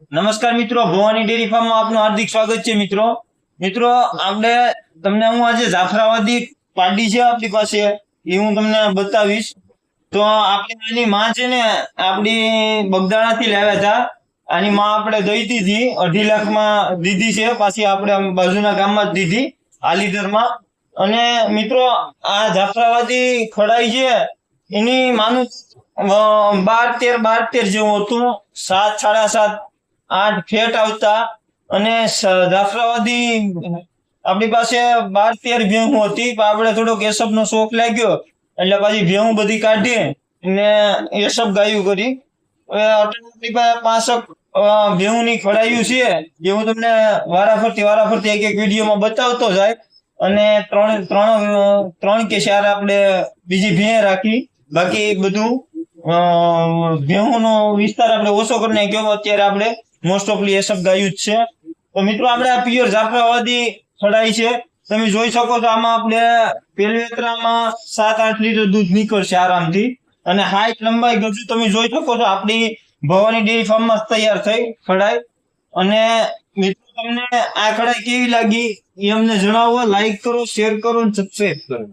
નમસ્કાર મિત્રો, ભવાની ડેરી ફાર્મમાં આપનું હાર્દિક સ્વાગત છે મિત્રો. મિત્રો આપણે તમને હું આજે જાફરાબાદી પાડી છે આપણી પાસે એ હું તમને બતાવીશ. તો આપણી આની માં છે ને આપણી બગદાણાથી લાવ્યા હતા. આની માં આપણે દઈ દીધી 2.5 લાખમાં દીધી છે. પાછી આપણે બાજુના ગામમાં જ દીધી આ લીટરમાં. અને મિત્રો આ જાફરાબાદી ખડાઈ છે એની માનું 12-13 જેવું હતું. 7, 7.5, 8 ફેટ આવતા. અને જાફરાબાદી આપણી પાસે 12-13 ભેહું હતી. આપણે થોડોક એસબ નો શોખ લાગ્યો એટલે પછી ભેહું બધી કાઢી ને એસબ ગાયું કરી. આપણી પાસે 5 ભેહું ની ખડાયું છે જે હું તમને વારાફરતી એક વિડીયોમાં બતાવતો જાય. અને 3 કે 4 આપણે બીજી ભેહ રાખી. બાકી બધું ભેહું નો વિસ્તાર આપણે ઓછો કરી નાખ્યો. અત્યારે આપણે મોસ્ટ ઓફલી એસબ ગાયું જ છે. તો મિત્રો આપણે આ પ્યોર જાફરાબાદી ખડાઈ છે. તમે જોઈ શકો છો આમાં આપણે પેલવેત્રામાં 7-8 લીટર દૂધ નીકળશે આરામથી. અને હાઈટ લંબાઈ ગજુ તમે જોઈ શકો છો આપણી ભવાની ડેરી ફાર્મમાં તૈયાર થઈ ખડાઈ. અને મિત્રો તમને આ ખડાઈ કેવી લાગી એ અમને જણાવો. લાઈક કરો, શેર કરો અને સબસ્ક્રાઇબ કરો.